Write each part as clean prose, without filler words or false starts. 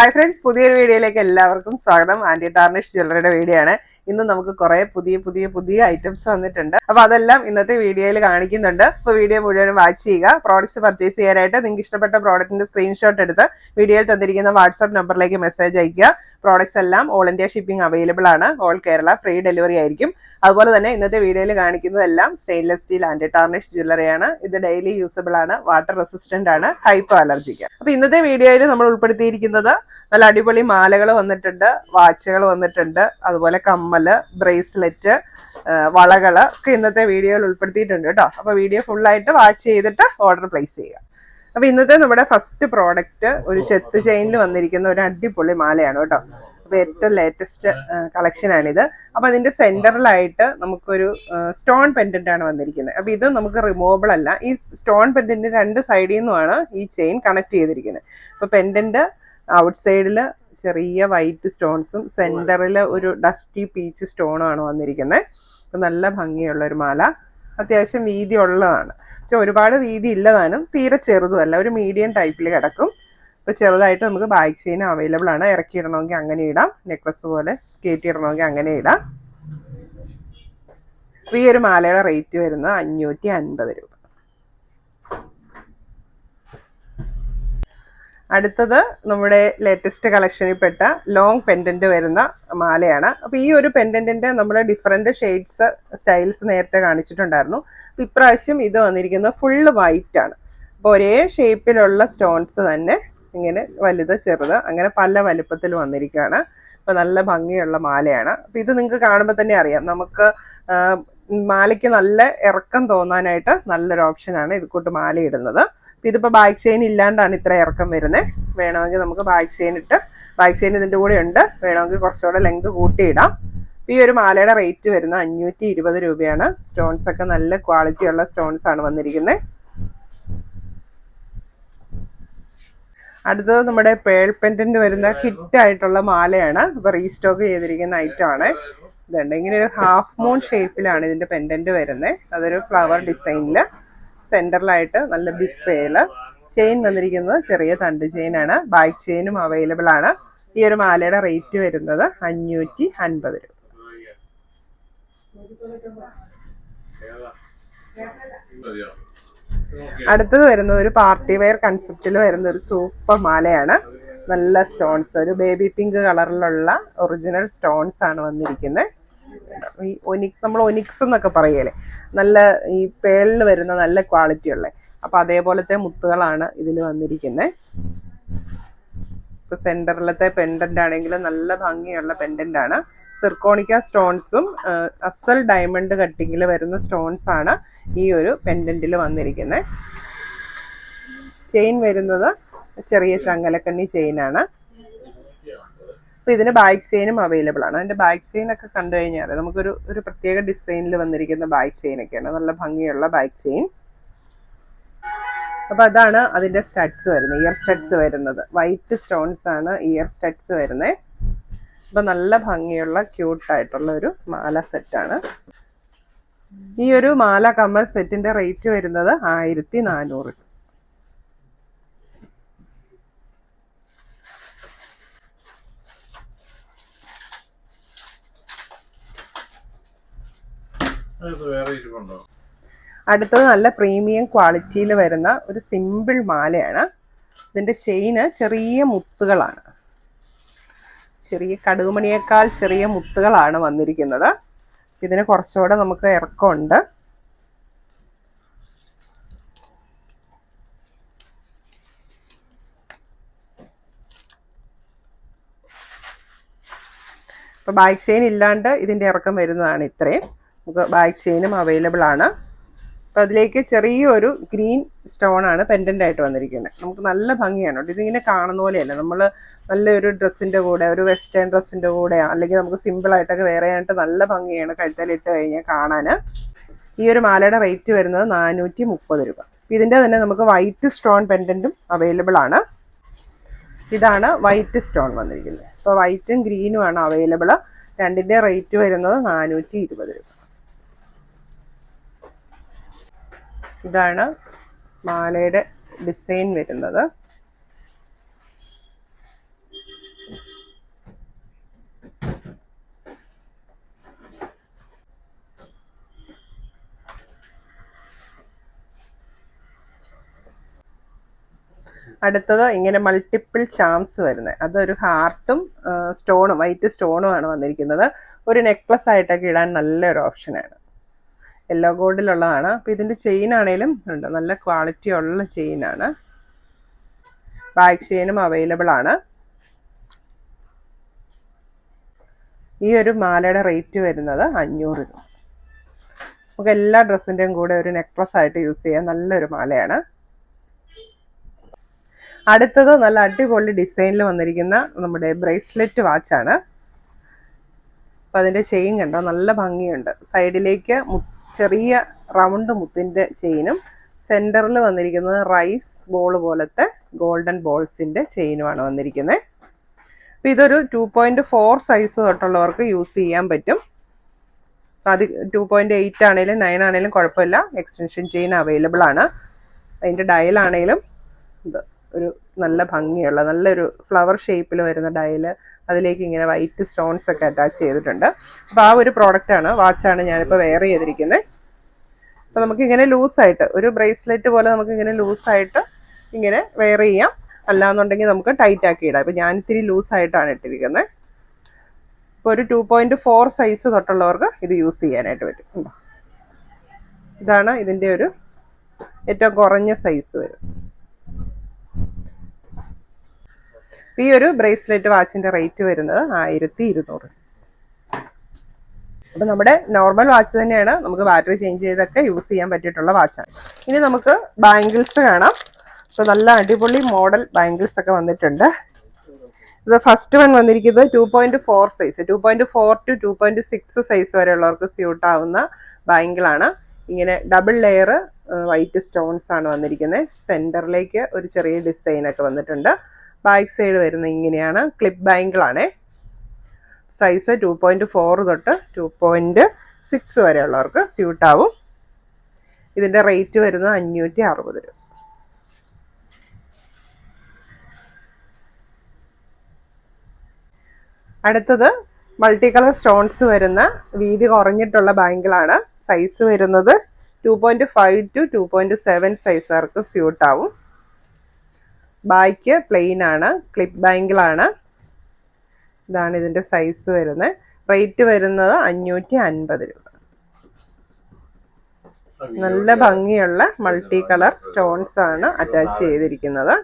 Hi friends, പുതിയൊരു വീഡിയോയിലേക്ക് എല്ലാവർക്കും സ്വാഗതം. ആന്റി ടാർണിഷ് ജ്വല്ലറിയുടെ വീഡിയോ ആണ്. ഇന്ന് നമുക്ക് കുറെ പുതിയ ഐറ്റംസ് വന്നിട്ടുണ്ട്. അപ്പൊ അതെല്ലാം ഇന്നത്തെ വീഡിയോയിൽ കാണിക്കുന്നുണ്ട്. അപ്പൊ വീഡിയോ മുഴുവൻ വാച്ച് ചെയ്യുക. പ്രോഡക്ട്സ് പർച്ചേസ് ചെയ്യാനായിട്ട് നിങ്ങൾക്ക് ഇഷ്ടപ്പെട്ട പ്രോഡക്റ്റിന്റെ സ്ക്രീൻഷോട്ട് എടുത്ത് വീഡിയോയിൽ തന്നിരിക്കുന്ന വാട്സ്ആപ്പ് നമ്പറിലേക്ക് മെസ്സേജ് അയക്കുക. പ്രോഡക്ട്സ് എല്ലാം ഓൾ ഇന്ത്യ ഷിപ്പിംഗ് അവൈലബിൾ ആണ്. ഓൾ കേരള ഫ്രീ ഡെലിവറി ആയിരിക്കും. അതുപോലെ തന്നെ ഇന്നത്തെ വീഡിയോയിൽ കാണിക്കുന്നതെല്ലാം സ്റ്റെയിൻലെസ് സ്റ്റീൽ ആന്റി ടാർണിഷ് ജ്വല്ലറിയാണ്. ഇത് ഡെയിലി യൂസബിൾ ആണ്, വാട്ടർ റെസിസ്റ്റന്റ് ആണ്, ഹൈപ്പോ അലർജിക്ക്. അപ്പൊ ഇന്നത്തെ വീഡിയോയിൽ നമ്മൾ ഉൾപ്പെടുത്തിയിരിക്കുന്നത് നല്ല അടിപൊളി മാലകൾ വന്നിട്ടുണ്ട്, വാച്ചുകൾ വന്നിട്ടുണ്ട്, അതുപോലെ കമ്മല്, ബ്രേസ്ലെറ്റ്, വളകള് ഒക്കെ ഇന്നത്തെ വീഡിയോയിൽ ഉൾപ്പെടുത്തിയിട്ടുണ്ട് കേട്ടോ. അപ്പൊ വീഡിയോ ഫുള്ളായിട്ട് വാച്ച് ചെയ്തിട്ട് ഓർഡർ പ്ലേസ് ചെയ്യുക. അപ്പൊ ഇന്നത്തെ നമ്മുടെ ഫസ്റ്റ് പ്രോഡക്റ്റ് ഒരു ചെത്ത് ചെയിനിൽ വന്നിരിക്കുന്ന ഒരു അടിപൊളി മാലയാണ് കേട്ടോ. അപ്പൊ ഏറ്റവും ലേറ്റസ്റ്റ് കളക്ഷൻ ആണിത്. അപ്പൊ അതിന്റെ സെന്ററിലായിട്ട് നമുക്കൊരു സ്റ്റോൺ പെൻഡന്റ് ആണ് വന്നിരിക്കുന്നത്. അപ്പൊ ഇത് നമുക്ക് റിമൂവബിൾ അല്ല. ഈ സ്റ്റോൺ പെൻഡന്റ് രണ്ട് സൈഡിൽ നിന്നുമാണ് ഈ ചെയിൻ കണക്ട് ചെയ്തിരിക്കുന്നത്. അപ്പൊ പെൻഡന്റ് ഔട്ട് സൈഡിൽ ചെറിയ വൈറ്റ് സ്റ്റോൺസും സെന്ററിൽ ഒരു ഡസ്റ്റി പീച്ച് സ്റ്റോണും ആണ് വന്നിരിക്കുന്നത്. അപ്പം നല്ല ഭംഗിയുള്ള ഒരു മാല, അത്യാവശ്യം വീതി ഉള്ളതാണ്. പക്ഷെ ഒരുപാട് വീതി ഇല്ലതാനും തീരെ ചെറുതുമല്ല, ഒരു മീഡിയം ടൈപ്പിൽ കിടക്കും. ഇപ്പം ചെറുതായിട്ട് നമുക്ക് ബാക്ക് ചെയിൻ അവൈലബിൾ ആണ്. ഇറക്കിയിടണമെങ്കിൽ അങ്ങനെ ഇടാം, നെക്ലസ് പോലെ കയറ്റിയിടണമെങ്കിൽ അങ്ങനെ ഇടാം. ഈ ഒരു മാലയുടെ റേറ്റ് വരുന്നത് 550 രൂപ. അടുത്തത് നമ്മുടെ ലേറ്റസ്റ്റ് കളക്ഷനിൽ പെട്ട ലോങ് പെൻഡന്റ് വരുന്ന മാലയാണ്. അപ്പൊ ഈ ഒരു പെൻഡന്റിന്റെ നമ്മൾ ഡിഫറെന്റ് ഷെയ്ഡ്സ് സ്റ്റൈൽസ് നേരത്തെ കാണിച്ചിട്ടുണ്ടായിരുന്നു. അപ്പൊ ഇപ്രാവശ്യം ഇത് വന്നിരിക്കുന്നത് ഫുള്ള് വൈറ്റ് ആണ്. അപ്പൊ ഒരേ ഷേപ്പിലുള്ള സ്റ്റോൺസ് തന്നെ ഇങ്ങനെ വലുത് ചെറുത് അങ്ങനെ പല വലുപ്പത്തിൽ വന്നിരിക്കുകയാണ്. അപ്പൊ നല്ല ഭംഗിയുള്ള മാലയാണ്. അപ്പൊ ഇത് നിങ്ങൾക്ക് കാണുമ്പോൾ തന്നെ അറിയാം, നമുക്ക് മാലയ്ക്ക് നല്ല ഇറക്കം തോന്നാനായിട്ട് നല്ലൊരു ഓപ്ഷനാണ് ഇത് കൂട്ട് മാല ഇടുന്നത്. ഇതിപ്പോ ബാക്ക് ചെയിൻ ഇല്ലാണ്ടാണ് ഇത്ര ഇറക്കം വരുന്നത്. വേണമെങ്കിൽ നമുക്ക് ബാക്ക് ചെയിൻ ഇട്ട്, ബാക്ക് ചെയിൻ ഇതിന്റെ കൂടെ ഉണ്ട്, വേണമെങ്കിൽ കുറച്ചുകൂടെ ലെങ്ത് കൂട്ടിയിടാം. ഈ ഒരു മാലയുടെ റേറ്റ് വരുന്നത് 520 രൂപയാണ്. സ്റ്റോൺസ് ഒക്കെ നല്ല ക്വാളിറ്റി ഉള്ള സ്റ്റോൺസ് ആണ് വന്നിരിക്കുന്നത്. അടുത്തത് നമ്മുടെ പേൾ പെൻഡന്റ് വരുന്ന ഹിറ്റ് ആയിട്ടുള്ള മാലയാണ്. ഇപ്പൊ റീസ്റ്റോക്ക് ചെയ്തിരിക്കുന്ന ഐറ്റം ആണ്. ഇതുണ്ട്, ഇങ്ങനെ ഒരു ഹാഫ് മൂൺ ഷേപ്പിലാണ് ഇതിന്റെ പെൻഡന്റ് വരുന്നത്. അതൊരു ഫ്ലവർ ഡിസൈനില് സെന്ററിലായിട്ട് നല്ല ബിഗ് പേള്. ചെയിൻ വന്നിരിക്കുന്നത് ചെറിയ തണ്ട് ചെയിൻ ആണ്. ബാക്ക് ചെയിനും അവൈലബിൾ ആണ്. ഈ ഒരു മാലയുടെ റേറ്റ് വരുന്നത് 550 രൂപ. അടുത്തത് വരുന്നത് ഒരു പാർട്ടി വെയർ കൺസെപ്റ്റിൽ വരുന്ന ഒരു സൂപ്പർ മാലയാണ്. നല്ല സ്റ്റോൺസ്, ഒരു ബേബി പിങ്ക് കളറിലുള്ള ഒറിജിനൽ സ്റ്റോൺസ് ആണ് വന്നിരിക്കുന്നത്. ഈ നമ്മൾ ഒനിക്സ് എന്നൊക്കെ പറയല്ലേ, നല്ല ഈ പേളിൽ വരുന്ന നല്ല ക്വാളിറ്റി ഉള്ള, അപ്പൊ അതേപോലത്തെ മുത്തുകളാണ് ഇതിൽ വന്നിരിക്കുന്നത്. ഇപ്പൊ സെന്ററിലത്തെ പെൻഡന്റ് ആണെങ്കിലും നല്ല ഭംഗിയുള്ള പെൻഡന്റ് ആണ്. സിർക്കോണിക്ക സ്റ്റോൺസും അസൽ ഡയമണ്ട് കട്ടിങ്ങിൽ വരുന്ന സ്റ്റോൺസ് ആണ് ഈ ഒരു പെൻഡന്റിൽ വന്നിരിക്കുന്നത്. ചെയിൻ വരുന്നത് ചെറിയ ചങ്ങലക്കണ്ണി ചെയിനാണ്. അപ്പൊ ഇതിന് ബാക്ക് ചെയിനും അവൈലബിൾ ആണ്. അതിന്റെ ബാക്ക് ചെയിൻ ഒക്കെ കണ്ടു കഴിഞ്ഞാൽ നമുക്കൊരു പ്രത്യേക ഡിസൈനിൽ വന്നിരിക്കുന്ന ബാക്ക് ചെയിൻ ഒക്കെയാണ്, നല്ല ഭംഗിയുള്ള ബാക്ക് ചെയിൻ. അപ്പൊ അതാണ് അതിന്റെ സ്റ്റഡ്സ് വരുന്നത്, ഇയർ സ്റ്റഡ്സ് വരുന്നത്. വൈറ്റ് സ്റ്റോൺസ് ആണ് ഇയർ സ്റ്റഡ്സ് വരുന്നത്. അപ്പൊ നല്ല ഭംഗിയുള്ള ക്യൂട്ടായിട്ടുള്ള ഒരു മാല സെറ്റാണ്. ഈ ഒരു മാല കമ്മൽ സെറ്റിന്റെ റേറ്റ് വരുന്നത് 1400. അടുത്തത് നല്ല പ്രീമിയം ക്വാളിറ്റിയിൽ വരുന്ന ഒരു സിമ്പിൾ മാലയാണ്. ഇതിന്റെ ചെയിന് ചെറിയ മുത്തുകളാണ്, ചെറിയ കടുകുമണിയേക്കാൾ ചെറിയ മുത്തുകളാണ് വന്നിരിക്കുന്നത്. ഇതിന് കുറച്ചുകൂടെ നമുക്ക് ഇറക്കമുണ്ട്. ഇപ്പൊ ബാക്ക് ചെയിൻ ഇല്ലാണ്ട് ഇതിന്റെ ഇറക്കം വരുന്നതാണ് ഇത്രയും. നമുക്ക് ബാക്ക് ചെയിനും അവൈലബിൾ ആണ്. അപ്പൊ അതിലേക്ക് ചെറിയൊരു ഗ്രീൻ സ്റ്റോൺ ആണ് പെൻഡന്റ് ആയിട്ട് വന്നിരിക്കുന്നത്. നമുക്ക് നല്ല ഭംഗിയാണ്. ഇതിങ്ങനെ കാണുന്ന പോലെയല്ല, നമ്മൾ നല്ലൊരു ഡ്രസ്സിന്റെ കൂടെ, ഒരു വെസ്റ്റേൺ ഡ്രസ്സിന്റെ കൂടെ, അല്ലെങ്കിൽ നമുക്ക് സിമ്പിൾ ആയിട്ടൊക്കെ വേറെ ആയിട്ട് നല്ല ഭംഗിയാണ് കഴുത്തലിട്ട് കഴിഞ്ഞാൽ കാണാന്. ഈ ഒരു മാലയുടെ റേറ്റ് വരുന്നത് 430 രൂപ. ഇതിന്റെ തന്നെ നമുക്ക് വൈറ്റ് സ്റ്റോൺ പെൻഡന്റും അവൈലബിൾ ആണ്. ഇതാണ് വൈറ്റ് സ്റ്റോൺ വന്നിരിക്കുന്നത്. ഇപ്പൊ വൈറ്റും ഗ്രീനും ആണ് അവൈലബിൾ. രണ്ടിന്റെ റേറ്റ് വരുന്നത് 420 രൂപ. ഇതാണ് മാലയുടെ ഡിസൈൻ വരുന്നത്. അടുത്തത് ഇങ്ങനെ മൾട്ടിപ്പിൾ ചാംസ് വരുന്നത്, അതൊരു ഹാർട്ടും സ്റ്റോണും വൈറ്റ് സ്റ്റോണും ആണ് വന്നിരിക്കുന്നത്. ഒരു നെക്ലസ് ആയിട്ടൊക്കെ ഇടാൻ നല്ലൊരു ഓപ്ഷനാണ്. യെല്ലോ ഗോൾഡിലുള്ളതാണ്. അപ്പോൾ ഇതിൻ്റെ ചെയിൻ ആണെങ്കിലും ഉണ്ട്, നല്ല ക്വാളിറ്റി ഉള്ള ചെയിനാണ്. ബാക്ക് ചെയിനും അവൈലബിൾ ആണ്. ഈ ഒരു മാലയുടെ റേറ്റ് വരുന്നത് 500 രൂപ. നമുക്ക് എല്ലാ ഡ്രസ്സിൻ്റെയും കൂടെ ഒരു നെക്ലസ് ആയിട്ട് യൂസ് ചെയ്യാൻ നല്ലൊരു മാലയാണ്. അടുത്തത് നല്ല അടിപൊളി ഡിസൈനിൽ വന്നിരിക്കുന്ന നമ്മുടെ ബ്രേസ്ലെറ്റ് വാച്ചാണ്. അപ്പം അതിൻ്റെ ചെയിൻ കണ്ടോ, നല്ല ഭംഗിയുണ്ട്. സൈഡിലേക്ക് ചെറിയ റൗണ്ട് മുത്തിൻ്റെ ചെയിനും സെൻറ്ററിൽ വന്നിരിക്കുന്നത് റൈസ് ബോൾ പോലത്തെ ഗോൾഡൻ ബോൾസിൻ്റെ ചെയിനുമാണ് വന്നിരിക്കുന്നത്. അപ്പോൾ ഇതൊരു 2.4 സൈസ് തൊട്ടുള്ളവർക്ക് യൂസ് ചെയ്യാൻ പറ്റും. അത് 2.8 ആണെങ്കിലും 9 ആണെങ്കിലും കുഴപ്പമില്ല. എക്സ്റ്റൻഷൻ ചെയിൻ അവൈലബിൾ ആണ്. അതിൻ്റെ ഡയലാണെങ്കിലും ഇത് ഒരു നല്ല ഭംഗിയുള്ള നല്ലൊരു ഫ്ലവർ ഷേപ്പിൽ വരുന്ന ഡയല്, അതിലേക്ക് ഇങ്ങനെ വൈറ്റ് സ്റ്റോൺസ് ഒക്കെ അറ്റാച്ച് ചെയ്തിട്ടുണ്ട്. അപ്പോൾ ആ ഒരു പ്രോഡക്റ്റാണ്, വാച്ചാണ് ഞാനിപ്പോൾ വെയർ ചെയ്തിരിക്കുന്നത്. അപ്പോൾ നമുക്കിങ്ങനെ ലൂസായിട്ട് ഒരു ബ്രേസ്ലെറ്റ് പോലെ നമുക്കിങ്ങനെ ലൂസായിട്ട് ഇങ്ങനെ വെയർ ചെയ്യാം. അല്ലാന്നുണ്ടെങ്കിൽ നമുക്ക് ടൈറ്റ് ആക്കി ഇടാം. ഇപ്പോൾ ഞാൻ ഇത്തിരി ലൂസായിട്ടാണ് ഇട്ടിരിക്കുന്നത്. ഇപ്പോൾ ഒരു 2.4 സൈസ് തൊട്ടുള്ളവർക്ക് ഇത് യൂസ് ചെയ്യാനായിട്ട് പറ്റും. ഇതാണ് ഇതിൻ്റെ ഒരു ഏറ്റവും കുറഞ്ഞ സൈസ് വരും. ഈ ഒരു ബ്രേസ്ലെറ്റ് വാച്ചിൻ്റെ റേറ്റ് വരുന്നത് 1200. അപ്പോൾ നമ്മുടെ നോർമൽ വാച്ച് തന്നെയാണ്, നമുക്ക് ബാറ്ററി ചേഞ്ച് ചെയ്തൊക്കെ യൂസ് ചെയ്യാൻ പറ്റിയിട്ടുള്ള വാച്ചാണ്. ഇനി നമുക്ക് ബാംഗിൾസ് കാണാം. അപ്പോൾ നല്ല അടിപൊളി മോഡൽ ബാംഗിൾസ് ഒക്കെ വന്നിട്ടുണ്ട്. ഇത് ഫസ്റ്റ് വൺ വന്നിരിക്കുന്നത് 2.4 സൈസ്, 2.4 to 2.6 സൈസ് വരെയുള്ളവർക്ക് സ്യൂട്ട് ആവുന്ന ബാംഗിളാണ്. ഇങ്ങനെ ഡബിൾ ലെയർ വൈറ്റ് സ്റ്റോൺസ് ആണ് വന്നിരിക്കുന്നത്. സെൻറ്ററിലേക്ക് ഒരു ചെറിയ ഡിസൈനൊക്കെ വന്നിട്ടുണ്ട്. ബാക്ക് സൈഡ് വരുന്നത് ഇങ്ങനെയാണ്. ക്ലിപ്പ് ബാംഗിളാണേ. സൈസ് 2.4 തൊട്ട് 2.6 വരെയുള്ളവർക്ക് സ്യൂട്ടാവും. ഇതിൻ്റെ റേറ്റ് വരുന്നത് 560 രൂപ. അടുത്തത് മൾട്ടി കളർ സ്റ്റോൺസ് വരുന്ന വീതി കുറഞ്ഞിട്ടുള്ള ബാംഗിളാണ്. സൈസ് വരുന്നത് 2.5 to 2.7 സൈസുകാർക്ക് സ്യൂട്ടാവും. ബാക്ക് പ്ലെയിൻ ആണ്, ക്ലിപ്പ് ബാംഗിളാണ്. ഇതാണ് ഇതിൻ്റെ സൈസ് വരുന്നത്. റേറ്റ് വരുന്നത് 550 രൂപ. നല്ല ഭംഗിയുള്ള മൾട്ടി കളർ സ്റ്റോൺസ് ആണ് അറ്റാച്ച് ചെയ്തിരിക്കുന്നത്.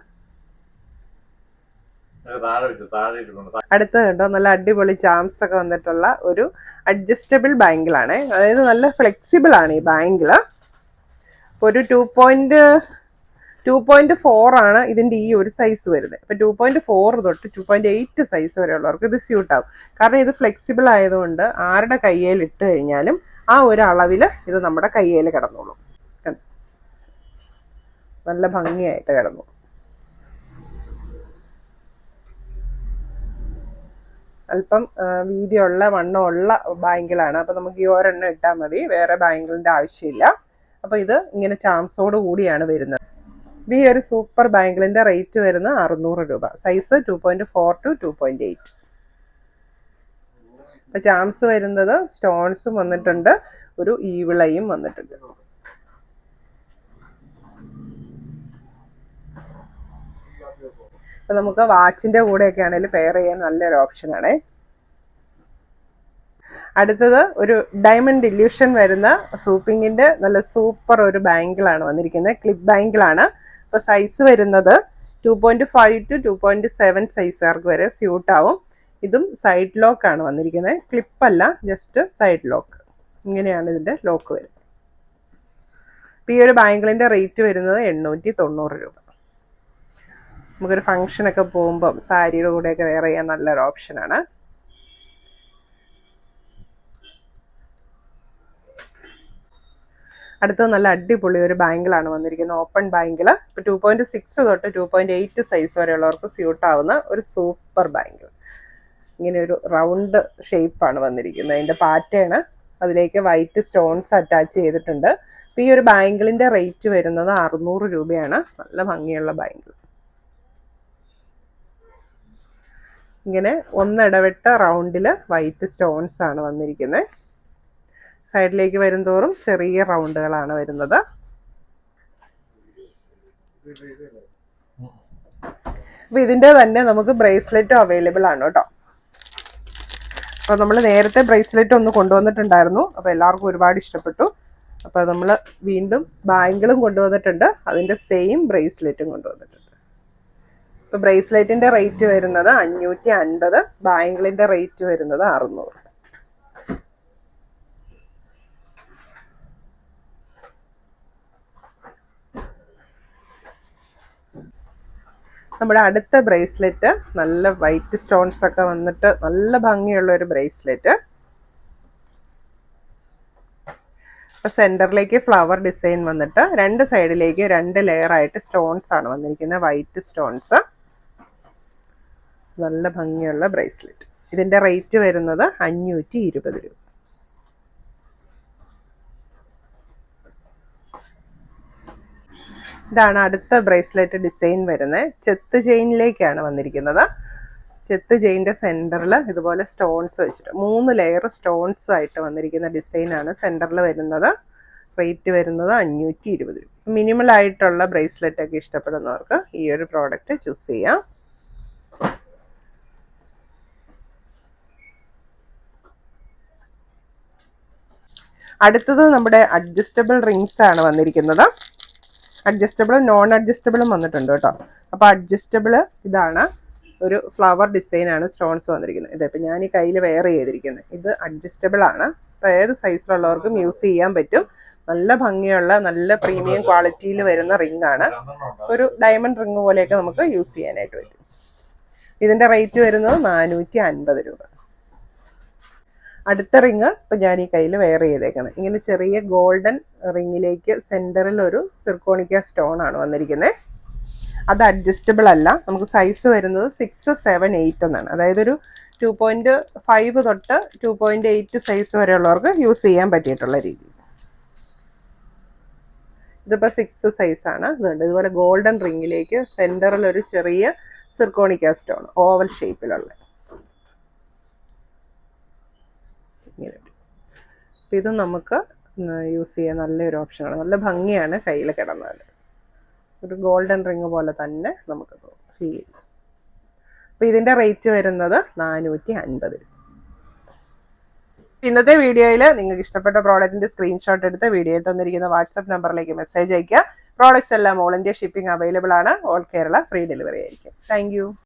അടുത്ത കണ്ടോ, നല്ല അടിപൊളി ചാംസ് ഒക്കെ വന്നിട്ടുള്ള ഒരു അഡ്ജസ്റ്റബിൾ ബാംഗിളാണ്. അതായത് നല്ല ഫ്ലെക്സിബിൾ ആണ് ഈ ബാംഗിള്. ഒരു 2.4 ആണ് ഇതിൻ്റെ ഈ ഒരു സൈസ് വരുന്നത്. അപ്പോൾ 2.4 തൊട്ട് 2.8 സൈസ് വരെയുള്ളവർക്ക് ഇത് സ്യൂട്ട് ആവും. കാരണം ഇത് ഫ്ലെക്സിബിൾ ആയതുകൊണ്ട് ആരുടെ കയ്യിൽ ഇട്ട് കഴിഞ്ഞാലും ആ ഒരു അളവിൽ ഇത് നമ്മുടെ കയ്യിൽ കിടന്നോളും. നല്ല ഭംഗിയായിട്ട് കിടന്നു. അല്പം വീതിയുള്ള വണ്ണമുള്ള ബാംഗിളാണ്. അപ്പോൾ നമുക്ക് ഈ ഒരെണ്ണം ഇട്ടാൽ മതി, വേറെ ബാംഗിളിൻ്റെ ആവശ്യമില്ല. അപ്പോൾ ഇത് ഇങ്ങനെ ചാംസോട് കൂടിയാണ് വരുന്നത്. ഈ ഒരു സൂപ്പർ ബാംഗിളിൻ്റെ റേറ്റ് വരുന്നത് 600 രൂപ. Size 2.4 to 2.8. അപ്പോൾ ചാംസ് വരുന്നത് സ്റ്റോൺസും വന്നിട്ടുണ്ട്, ഒരു ഈവിളയും വന്നിട്ടുണ്ട്. അപ്പോൾ നമുക്ക് വാച്ചിൻ്റെ കൂടെയൊക്കെ ആണെങ്കിലും പെയർ ചെയ്യാൻ നല്ലൊരു ഓപ്ഷനാണേ. അടുത്തത് ഒരു ഡയമണ്ട് ഇല്യൂഷൻ വരുന്ന സൂപ്പിങ്ങിൻ്റെ നല്ല സൂപ്പർ ഒരു ബാംഗിളാണ് വന്നിരിക്കുന്നത്. ക്ലിപ്പ് ബാംഗിളാണ്. അപ്പോൾ സൈസ് വരുന്നത് 2.5 to 2.7 സൈസുകാർക്ക് വരെ സ്യൂട്ടാവും. ഇതും സൈഡ് ലോക്കാണ് വന്നിരിക്കുന്നത്, ക്ലിപ്പല്ല, ജസ്റ്റ് സൈഡ് ലോക്ക്. ഇങ്ങനെയാണ് ഇതിൻ്റെ ലോക്ക് വരുന്നത്. അപ്പോൾ ഈ ഒരു ബാംഗിളിൻ്റെ റേറ്റ് വരുന്നത് 890 രൂപ. നമുക്കൊരു ഫങ്ഷനൊക്കെ പോകുമ്പം സാരിയുടെ കൂടെയൊക്കെ വെയർ ചെയ്യാൻ നല്ലൊരു ഓപ്ഷനാണ്. അടുത്തത് നല്ല അടിപൊളി ഒരു ബാംഗിളാണ് വന്നിരിക്കുന്നത്, ഓപ്പൺ ബാംഗിൾ. ഇപ്പോൾ 2.6 തൊട്ട് 2.8 സൈസ് വരെയുള്ളവർക്ക് സ്യൂട്ടാവുന്ന ഒരു സൂപ്പർ ബാംഗിൾ. ഇങ്ങനെ ഒരു റൗണ്ട് ഷേപ്പാണ് വന്നിരിക്കുന്നത്. അതിൻ്റെ പാറ്റേൺ അതിലേക്ക് വൈറ്റ് സ്റ്റോൺസ് അറ്റാച്ച് ചെയ്തിട്ടുണ്ട്. അപ്പോൾ ഈ ഒരു ബാംഗിളിൻ്റെ റേറ്റ് വരുന്നത് 600 രൂപയാണ്. നല്ല ഭംഗിയുള്ള ബാംഗിൾ. ഇങ്ങനെ ഒന്നിടവിട്ട റൗണ്ടിൽ വൈറ്റ് സ്റ്റോൺസ് ആണ് വന്നിരിക്കുന്നത്. സൈഡിലേക്ക് വരും തോറും ചെറിയ റൗണ്ടുകളാണ് വരുന്നത്. അപ്പോൾ ഇതിൻ്റെ തന്നെ നമുക്ക് ബ്രേസ്ലെറ്റും അവൈലബിൾ ആണ് കേട്ടോ. അപ്പോൾ നമ്മൾ നേരത്തെ ബ്രേസ്ലെറ്റ് ഒന്ന് കൊണ്ടുവന്നിട്ടുണ്ടായിരുന്നു. അപ്പോൾ എല്ലാവർക്കും ഒരുപാട് ഇഷ്ടപ്പെട്ടു. അപ്പോൾ നമ്മൾ വീണ്ടും ബാങ്കിളും കൊണ്ടുവന്നിട്ടുണ്ട്, അതിൻ്റെ സെയിം ബ്രേസ്ലെറ്റും കൊണ്ടുവന്നിട്ടുണ്ട്. ഇപ്പോൾ ബ്രേസ്ലെറ്റിൻ്റെ റേറ്റ് വരുന്നത് 550, ബാങ്കിളിൻ്റെ റേറ്റ് വരുന്നത് 600. നമ്മുടെ അടുത്ത ബ്രേസ്ലെറ്റ് നല്ല വൈറ്റ് സ്റ്റോൺസ് ഒക്കെ വന്നിട്ട് നല്ല ഭംഗിയുള്ള ഒരു ബ്രേസ്ലെറ്റ്. അപ്പോൾ സെൻറ്ററിലേക്ക് ഫ്ലവർ ഡിസൈൻ വന്നിട്ട് രണ്ട് സൈഡിലേക്ക് 2 ലെയർ ആയിട്ട് സ്റ്റോൺസ് ആണ് വന്നിരിക്കുന്നത്, വൈറ്റ് സ്റ്റോൺസ്. നല്ല ഭംഗിയുള്ള ബ്രേസ്ലെറ്റ്. ഇതിൻ്റെ റേറ്റ് വരുന്നത് 520 രൂപ. ഇതാണ് അടുത്ത ബ്രേസ്ലെറ്റ് ഡിസൈൻ വരുന്നത്. ചെത്ത് ചെയിനിലേക്കാണ് വന്നിരിക്കുന്നത്. ചെത്ത് ചെയിൻ്റെ സെൻറ്ററിൽ ഇതുപോലെ സ്റ്റോൺസ് വെച്ചിട്ട് 3 ലെയർ സ്റ്റോൺസ് ആയിട്ട് വന്നിരിക്കുന്ന ഡിസൈനാണ് സെൻറ്ററിൽ വരുന്നത്. റേറ്റ് വരുന്നത് 520 രൂപ. മിനിമൽ ആയിട്ടുള്ള ബ്രേസ്ലെറ്റ് ഒക്കെ ഇഷ്ടപ്പെടുന്നവർക്ക് ഈ ഒരു പ്രോഡക്റ്റ് ചൂസ് ചെയ്യാം. അടുത്തത് നമ്മുടെ അഡ്ജസ്റ്റബിൾ റിങ്സ് ആണ് വന്നിരിക്കുന്നത്. അഡ്ജസ്റ്റബിളും നോൺ അഡ്ജസ്റ്റബിളും വന്നിട്ടുണ്ട് കേട്ടോ. അപ്പോൾ അഡ്ജസ്റ്റബിൾ ഇതാണ്, ഒരു ഫ്ലവർ ഡിസൈനാണ് സ്റ്റോൺസ് വന്നിരിക്കുന്നത്. ഇതിപ്പോൾ ഞാൻ ഈ കയ്യിൽ വെയർ ചെയ്തിരിക്കുന്നത്. ഇത് അഡ്ജസ്റ്റബിൾ ആണ്. അപ്പോൾ ഏത് സൈസിലുള്ളവർക്കും യൂസ് ചെയ്യാൻ പറ്റും. നല്ല ഭംഗിയുള്ള നല്ല പ്രീമിയം ക്വാളിറ്റിയിൽ വരുന്ന റിംഗ് ആണ്. ഒരു ഡയമണ്ട് റിംഗ് പോലെയൊക്കെ നമുക്ക് യൂസ് ചെയ്യാനായിട്ട് പറ്റും. ഇതിൻ്റെ റേറ്റ് വരുന്നത് 450 രൂപ. അടുത്ത റിങ് ഇപ്പം ഞാൻ ഈ കയ്യിൽ വെയർ ചെയ്തേക്കുന്നത്. ഇങ്ങനെ ചെറിയ ഗോൾഡൻ റിങ്ങിലേക്ക് സെൻറ്ററിൽ ഒരു സിർക്കോണിക്ക സ്റ്റോൺ ആണ് വന്നിരിക്കുന്നത്. അത് അഡ്ജസ്റ്റബിൾ അല്ല. നമുക്ക് സൈസ് വരുന്നത് 6, 7, 8 എന്നാണ്. അതായത് ഒരു 2.5 തൊട്ട് 2.8 സൈസ് വരെയുള്ളവർക്ക് യൂസ് ചെയ്യാൻ പറ്റിയിട്ടുള്ള രീതി. ഇതിപ്പോൾ 6 സൈസാണ്. ഇതുണ്ട് ഇതുപോലെ ഗോൾഡൻ റിങ്ങിലേക്ക് സെൻറ്ററിൽ ഒരു ചെറിയ സിർക്കോണിക്ക സ്റ്റോൺ ഓവൽ ഷേപ്പിലുള്ള. ഇത് നമുക്ക് യൂസ് ചെയ്യാൻ നല്ലൊരു ഓപ്ഷനാണ്. നല്ല ഭംഗിയാണ് കയ്യിൽ കിടന്നാൽ. ഒരു ഗോൾഡൻ റിങ് പോലെ തന്നെ നമുക്ക് ഫീൽ ചെയ്യും. അപ്പോൾ ഇതിൻ്റെ റേറ്റ് വരുന്നത് 450 രൂപ. ഇന്നത്തെ വീഡിയോയിൽ നിങ്ങൾക്ക് ഇഷ്ടപ്പെട്ട പ്രോഡക്റ്റിൻ്റെ സ്ക്രീൻഷോട്ട് എടുത്ത് വീഡിയോയിൽ തന്നിരിക്കുന്ന വാട്സപ്പ് നമ്പറിലേക്ക് മെസ്സേജ് അയയ്ക്കുക. പ്രോഡക്റ്റ്സ് എല്ലാം ഓൾ ഇന്ത്യ ഷിപ്പിംഗ് അവൈലബിൾ ആണ്. ഓൾ കേരള ഫ്രീ ഡെലിവറി ആയിരിക്കും. താങ്ക്